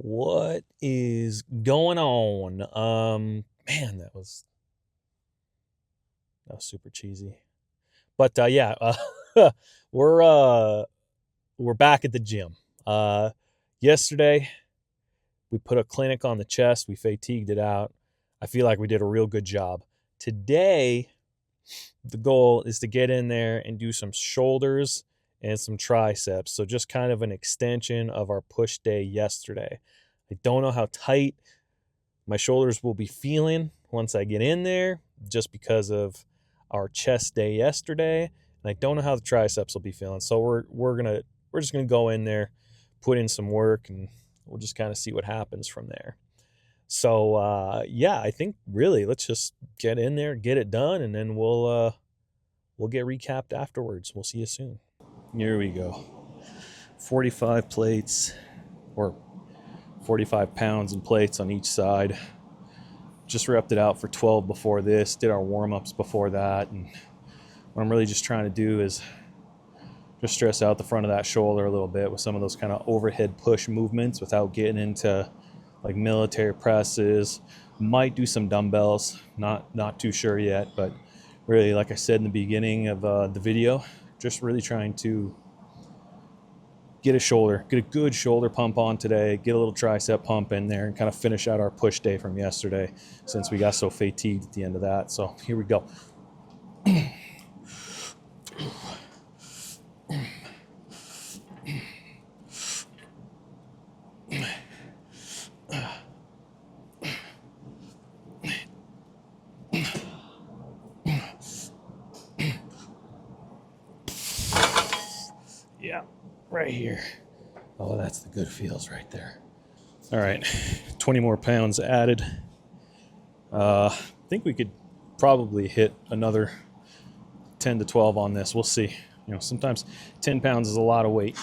What is going on? Man, that was super cheesy. But yeah, we're uh we're back at the gym. Yesterday we put a clinic on the chest. We fatigued it out. I feel like we did a real good job. Today, the goal is to get in there and do some shoulders and some triceps. So just kind of an extension of our push day yesterday. I don't know how tight my shoulders will be feeling once I get in there, just because of our chest day yesterday, and I don't know how the triceps will be feeling. So we're just gonna go in there, put in some work, and we'll just kind of see what happens from there. So yeah, I think really let's just get in there, get it done, and then we'll get recapped afterwards. We'll see you soon. Here we go. 45 plates, or 45 pounds in plates on each side. Just repped it out for 12 before this, did our warm-ups before that, and what I'm really just trying to do is just stress out the front of that shoulder a little bit with some of those kind of overhead push movements without getting into like military presses. Might do some dumbbells, not too sure yet, but really, like I said in the beginning of the video, just really trying to get a good shoulder pump on today, get a little tricep pump in there, and kind of finish out our push day from yesterday since we got so fatigued at the end of that. So here we go. Yeah, right here. Oh, that's the good feels right there. All right, 20 more pounds added. I think we could probably hit another 10 to 12 on this. We'll see. You know, sometimes 10 pounds is a lot of weight.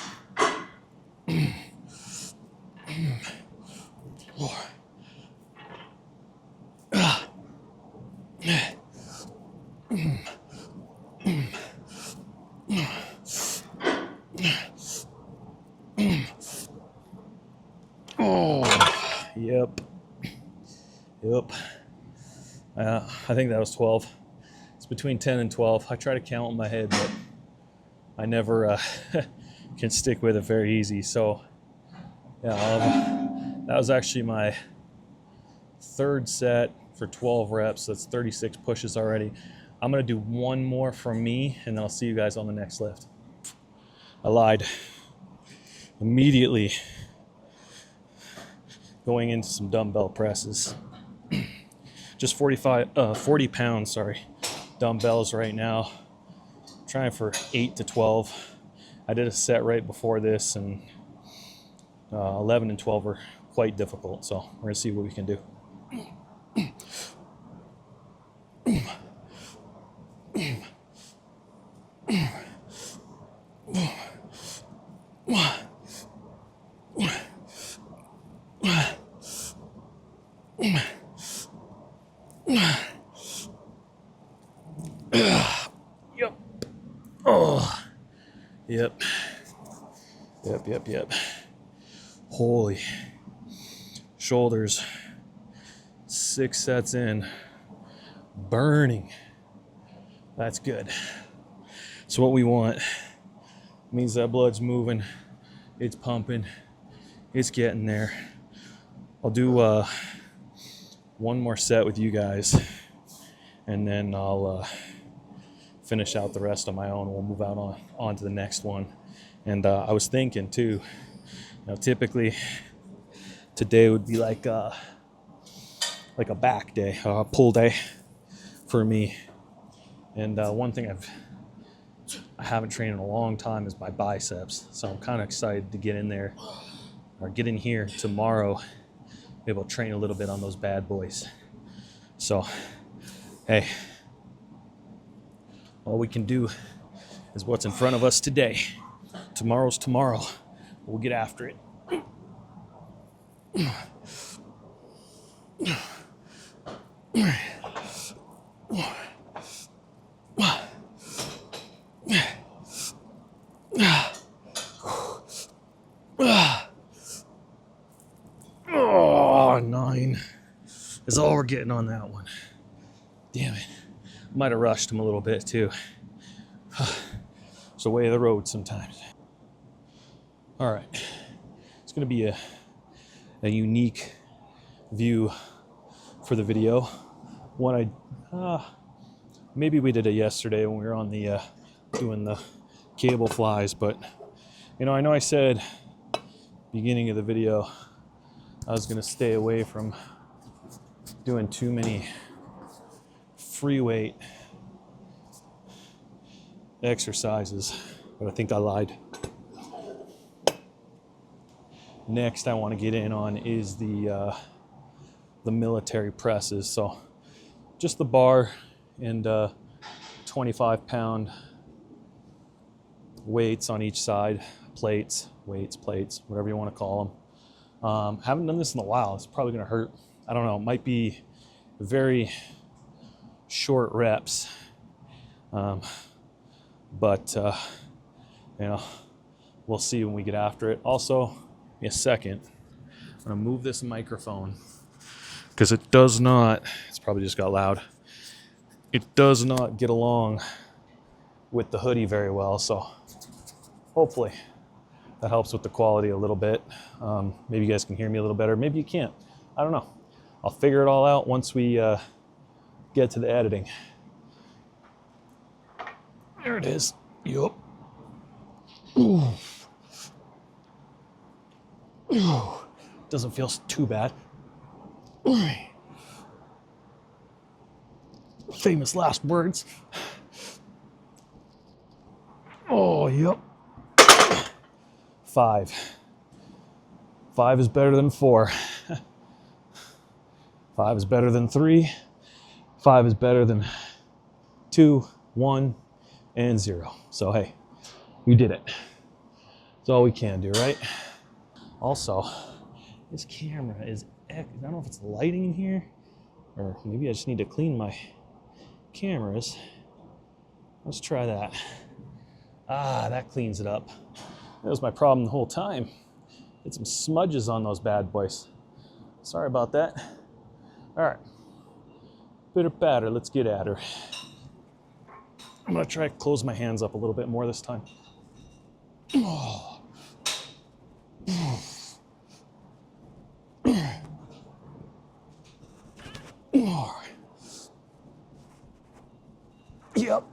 Oh, yep. I think that was 12. It's between 10 and 12. I try to count in my head, but I never can stick with it very easy. So, yeah, that was actually my third set for 12 reps. That's 36 pushes already. I'm going to do one more from me, and then I'll see you guys on the next lift. I lied. Immediately going into some dumbbell presses. Just 40 pounds, dumbbells right now. Trying for 8 to 12. I did a set right before this, and 11 and 12 were quite difficult. So we're gonna see what we can do. Yep. Oh. Yep. Holy. Shoulders. 6 sets in. Burning. That's good. So what we want means that blood's moving. It's pumping. It's getting there. I'll do one more set with you guys, and then I'll finish out the rest on my own. We'll move out on to the next one. And I was thinking too, typically today would be like a back day, a pull day for me. And one thing I haven't trained in a long time is my biceps. So I'm kind of excited to get in there, or get in here tomorrow, be able to train a little bit on those bad boys. So, hey, all we can do is what's in front of us today. Tomorrow's tomorrow. We'll get after it. 9 is all we're getting on that one. Damn it. Might have rushed him a little bit too. It's the way of the road sometimes. All right. It's going to be a unique view for the video. One maybe we did it yesterday when we were on the doing the cable flies, but you know I said beginning of the video I was going to stay away from doing too many free weight exercises, but I think I lied. Next I want to get in on is the military presses. So just the bar and 25-pound weights on each side, plates, whatever you want to call them. Haven't done this in a while. It's probably going to hurt. I don't know. It might be very short reps, but you know, we'll see when we get after it. Also, give me a second. I'm going to move this microphone because it does not, it's probably just got loud. It does not get along with the hoodie very well, so hopefully that helps with the quality a little bit. Maybe you guys can hear me a little better. Maybe you can't. I don't know. I'll figure it all out once we get to the editing. There it is. Yup. Ooh. Ooh. Doesn't feel too bad. Famous last words. Oh, yep. 5. 5 is better than 4. 5 is better than 3. 5 is better than 2, 1, and 0. So hey, you did it. That's all we can do, right? Also, this camera is, I don't know if it's lighting in here, or maybe I just need to clean my cameras. Let's try that. That cleans it up. That was my problem the whole time. Get some smudges on those bad boys. Sorry about that. All right. Bitter batter, let's get at her. I'm gonna try to close my hands up a little bit more this time. Oh. Yep.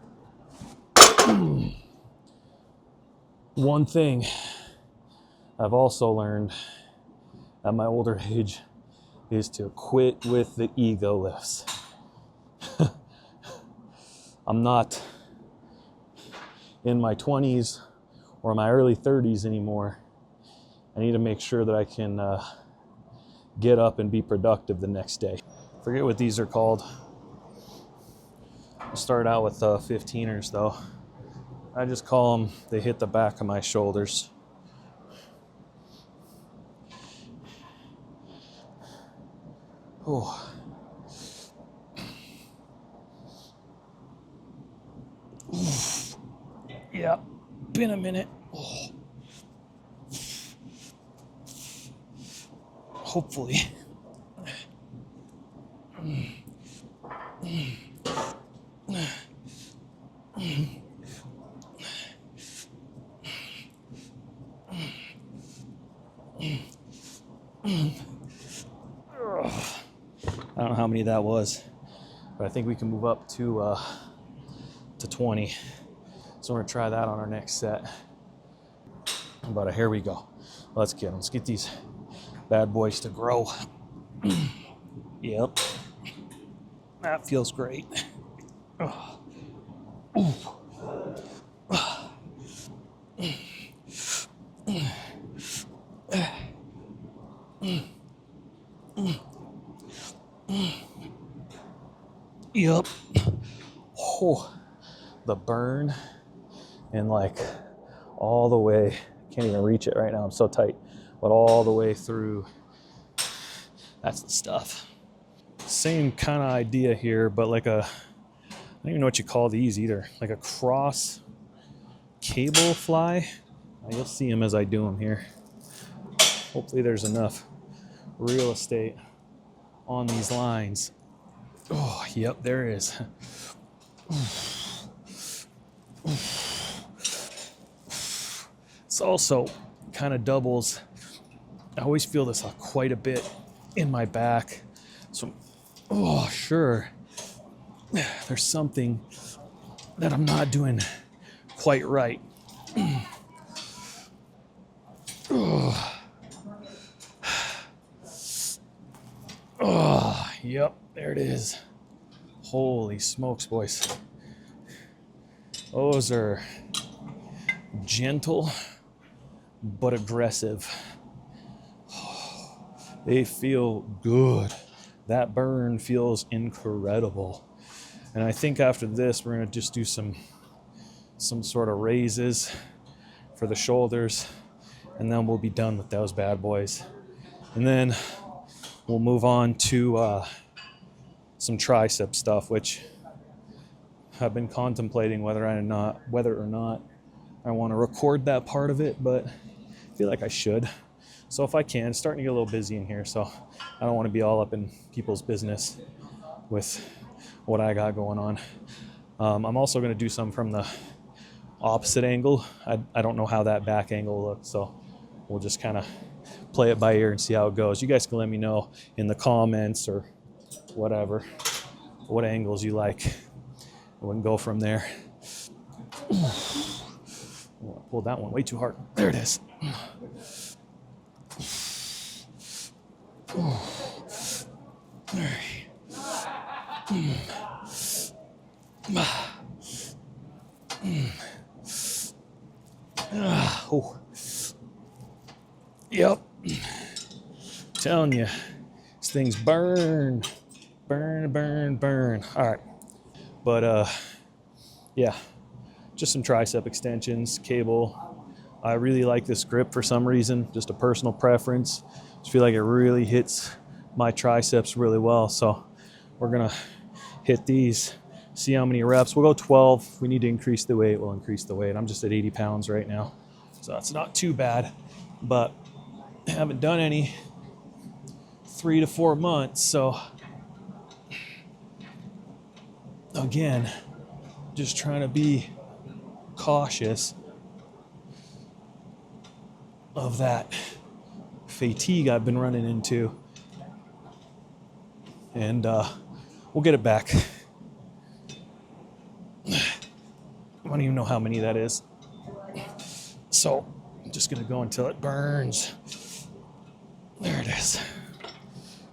One thing I've also learned at my older age is to quit with the ego lifts. I'm not in my 20s or my early 30s anymore. I need to make sure that I can get up and be productive the next day. Forget what these are called. I'll start out with 15ers though. I just call them, they hit the back of my shoulders. Oh. Oof. Yeah, been a minute. Oh. Hopefully. I don't know how many that was, but I think we can move up to 20. So we're gonna try that on our next set. But here we go. Let's get them. Let's get these bad boys to grow. Yep. That feels great. Yep. Oh, the burn and like all the way, can't even reach it right now, I'm so tight, but all the way through, that's the stuff. Same kind of idea here, but like I don't even know what you call these either, like a cross cable fly. You'll see them as I do them here. Hopefully there's enough real estate on these lines. Oh, yep, there it is. It's also kind of doubles. I always feel this quite a bit in my back. So, oh, sure, there's something that I'm not doing quite right. Oh, yep, there it is. Holy smokes, boys. Those are gentle but aggressive. They feel good. That burn feels incredible. And I think after this, we're gonna just do some sort of raises for the shoulders, and then we'll be done with those bad boys. And then we'll move on to some tricep stuff, which I've been contemplating whether or not I want to record that part of it, but I feel like I should. So if I can, it's starting to get a little busy in here, so I don't want to be all up in people's business with what I got going on. I'm also going to do some from the opposite angle. I don't know how that back angle looks, so we'll just kind of play it by ear and see how it goes. You guys can let me know in the comments or whatever, what angles you like. We can go from there. Oh, I pulled that one way too hard. There it is. Oh. Yep. Telling you, these things burn. All right. But yeah, just some tricep extensions, cable. I really like this grip for some reason, just a personal preference. Just feel like it really hits my triceps really well. So we're gonna hit these, see how many reps. We'll go 12. If we need to increase the weight, we'll increase the weight. I'm just at 80 pounds right now, so that's not too bad, but I haven't done any 3 to 4 months. So again, just trying to be cautious of that fatigue I've been running into, and we'll get it back. I don't even know how many that is, so I'm just gonna go until it burns. There it is,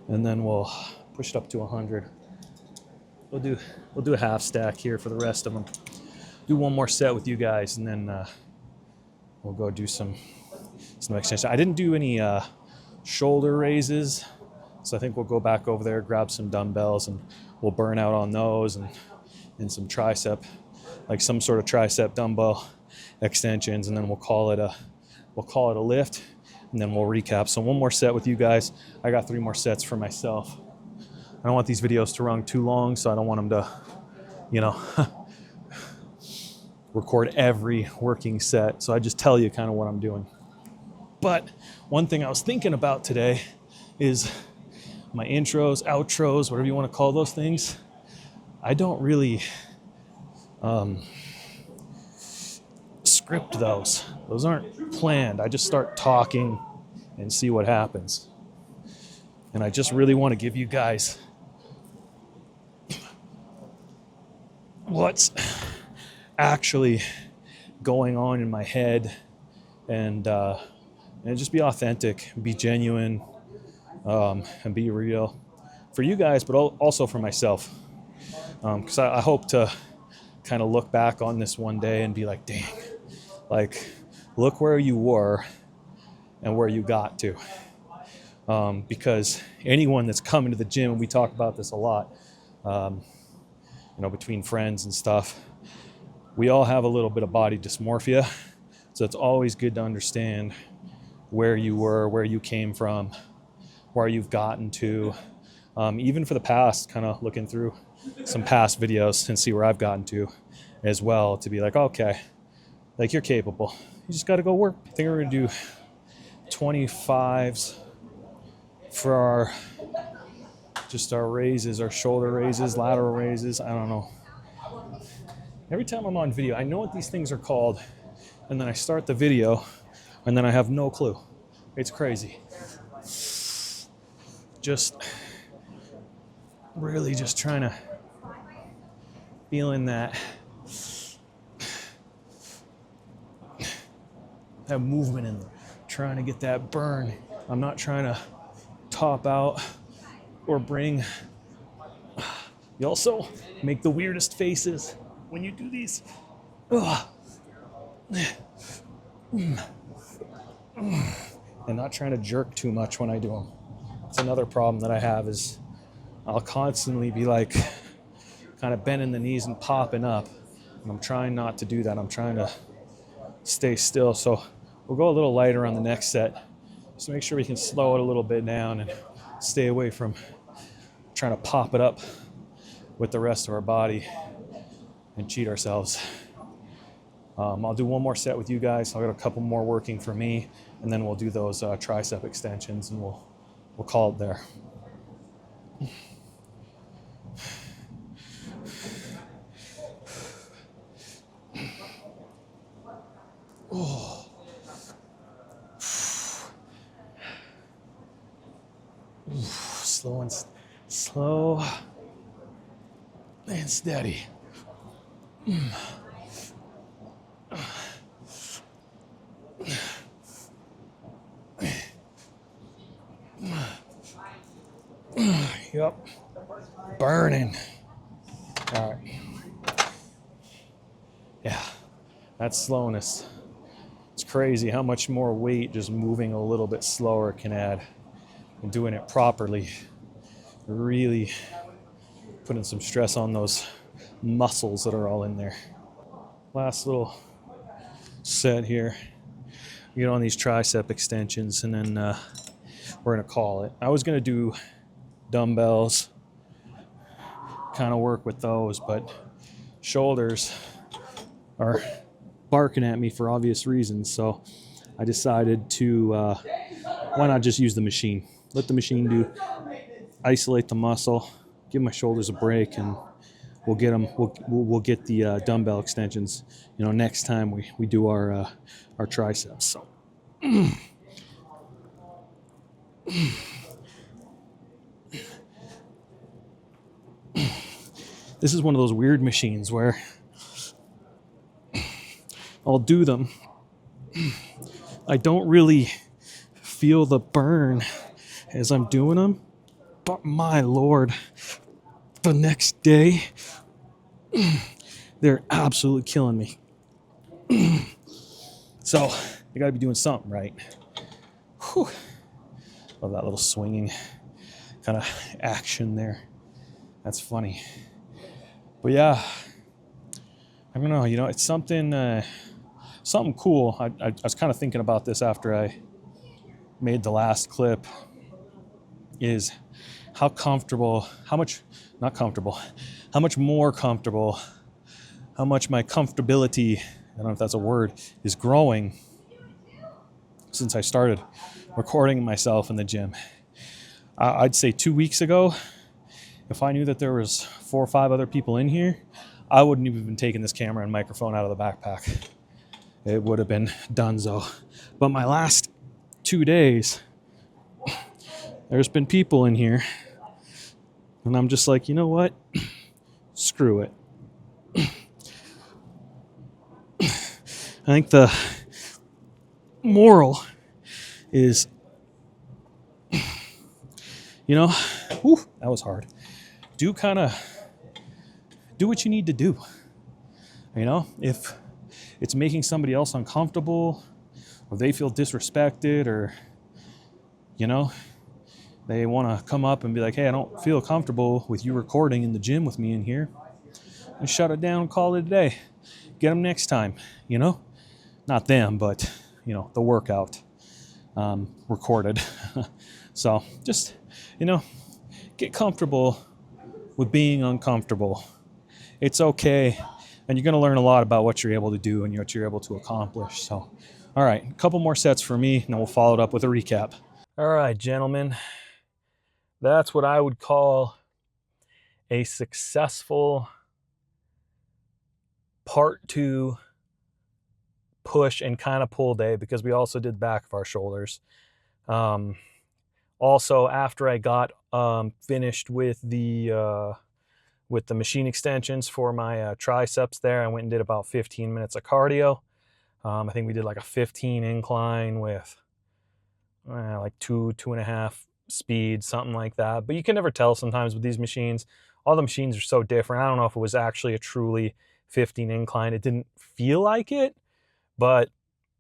and then we'll push it up to 100. We'll do a half stack here for the rest of them. Do one more set with you guys, and then we'll go do some extension. I didn't do any shoulder raises, so I think we'll go back over there, grab some dumbbells, and we'll burn out on those, and some tricep, like some sort of tricep dumbbell extensions, and then we'll call it a lift, and then we'll recap. So one more set with you guys. I got 3 more sets for myself. I don't want these videos to run too long, so I don't want them to, record every working set. So I just tell you kind of what I'm doing. But one thing I was thinking about today is my intros, outros, whatever you want to call those things. I don't really script those. Those aren't planned. I just start talking and see what happens. And I just really want to give you guys what's actually going on in my head, and just be authentic, be genuine, and be real for you guys, but also for myself. Because I hope to kind of look back on this one day and be like, dang, like, look where you were and where you got to. Because anyone that's coming to the gym, and we talk about this a lot, between friends and stuff, we all have a little bit of body dysmorphia. So it's always good to understand where you were, where you came from, where you've gotten to. Even for the past, kind of looking through some past videos and see where I've gotten to as well, to be like, okay, like, you're capable. You just got to go work. I think we're going to do 25s for our just our raises, our shoulder raises, lateral raises. I don't know. Every time I'm on video, I know what these things are called, and then I start the video, and then I have no clue. It's crazy. Just really just trying to feeling that movement and trying to get that burn. I'm not trying to top out or bring. You also make the weirdest faces when you do these. And not trying to jerk too much when I do them. It's another problem that I have is I'll constantly be like kind of bending the knees and popping up. And I'm trying not to do that. I'm trying to stay still. So we'll go a little lighter on the next set. Just make sure we can slow it a little bit down and stay away from trying to pop it up with the rest of our body and cheat ourselves. I'll do one more set with you guys. I'll got a couple more working for me, and then we'll do those tricep extensions, and we'll call it there. Oh. Slow and steady. Yep. Burning. All right. Yeah, that's slowness. It's crazy how much more weight just moving a little bit slower can add. And doing it properly, really putting some stress on those muscles that are all in there. Last little set here. Get on these tricep extensions, and then we're gonna call it. I was gonna do dumbbells, kind of work with those, but shoulders are barking at me for obvious reasons, so I decided to why not just use the machine. Let the machine isolate the muscle, give my shoulders a break, and we'll get them. We'll get the dumbbell extensions. Next time we do our triceps. So. This is one of those weird machines where I'll do them. I don't really feel the burn as I'm doing them, but my Lord, the next day, they're absolutely killing me. So, you gotta be doing something, right? Whew. Love that little swinging kind of action there. That's funny. But yeah, I don't know, it's something cool. I was kind of thinking about this after I made the last clip, is how much more comfortable, how much my comfortability, I don't know if that's a word, is growing since I started recording myself in the gym. I'd say 2 weeks ago, if I knew that there was 4 or 5 other people in here, I wouldn't have even taken this camera and microphone out of the backpack. It would have been donezo. But my last 2 days, there's been people in here, and I'm just like, you know what? Screw it. I think the moral is, that was hard. Do what you need to do. If it's making somebody else uncomfortable, or they feel disrespected, or, they want to come up and be like, hey, I don't feel comfortable with you recording in the gym with me in here, and shut it down and call it a day. Get them next time, Not them, but, the workout recorded. So just, get comfortable with being uncomfortable. It's okay. And you're going to learn a lot about what you're able to do and what you're able to accomplish. So, all right, a couple more sets for me, and then we'll follow it up with a recap. All right, gentlemen. that's what I would call a successful part 2 push and kind of pull day, because we also did back of our shoulders. Also, after I got finished with the machine extensions for my triceps there, I went and did about 15 minutes of cardio. I think we did like a 15 incline with like 2.5 speed, something like that. But you can never tell sometimes with these machines. All the machines are so different. I don't know if it was actually a truly 15 incline. It didn't feel like it, but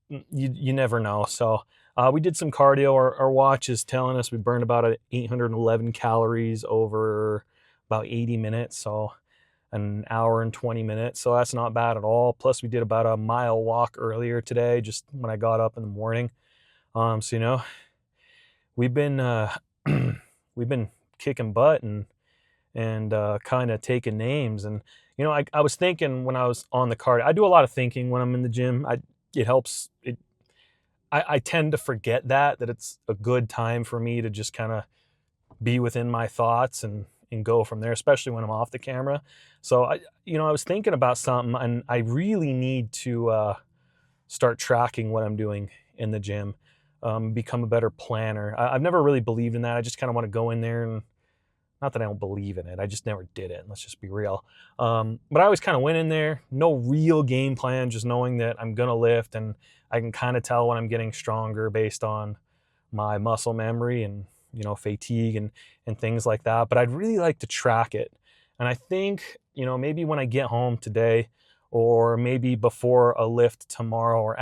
you never know. So we did some cardio. Our watch is telling us we burned about 811 calories over about 80 minutes. So an hour and 20 minutes. So that's not bad at all. Plus we did about a mile walk earlier today, just when I got up in the morning. So, you know, we've been we've been kicking butt and kind of taking names. And, you know, I was thinking when I was on the card, I do a lot of thinking when I'm in the gym. It helps. I tend to forget that it's a good time for me to just kind of be within my thoughts and go from there, especially when I'm off the camera. So I was thinking about something, and I really need to start tracking what I'm doing in the gym, become a better planner. I've never really believed in that. I just kind of want to go in there, and not that I don't believe in it, I just never did it. Let's just be real. But I always kind of went in there, no real game plan, just knowing that I'm gonna lift, and I can kind of tell when I'm getting stronger based on my muscle memory and, you know, fatigue and things like that. But I'd really like to track it. And I think, you know, maybe when I get home today, or maybe before a lift tomorrow, or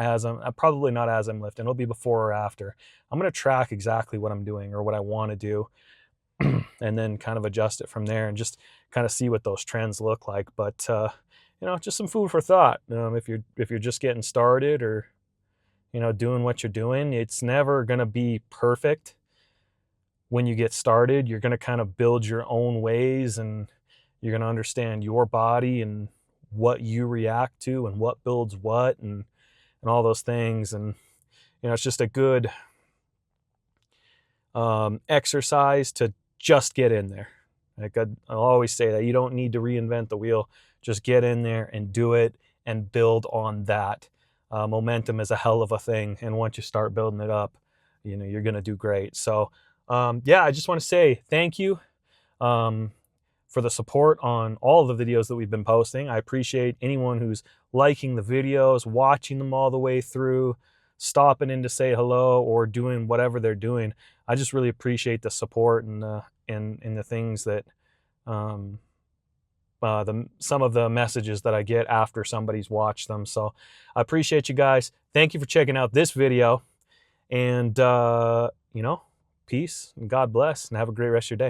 probably not as I'm lifting, it'll be before or after, I'm going to track exactly what I'm doing or what I want to do, and then kind of adjust it from there and just kind of see what those trends look like. But, you know, just some food for thought. If you're just getting started, or, you know, doing what you're doing, it's never going to be perfect. When you get started, you're going to kind of build your own ways, and you're going to understand your body and what you react to and what builds what, and all those things. And, you know, it's just a good exercise to just get in there. Like I'll always say that you don't need to reinvent the wheel. Just get in there and do it and build on that. Momentum is a hell of a thing. And once you start building it up, you know, you're going to do great. So, yeah, I just want to say thank you for the support on all of the videos that we've been posting. I appreciate anyone who's liking the videos, watching them all the way through, stopping in to say hello, or doing whatever they're doing. I just really appreciate the support and the things that some of the messages that I get after somebody's watched them. So I appreciate you guys. Thank you for checking out this video, and you know, peace and God bless, and have a great rest of your day.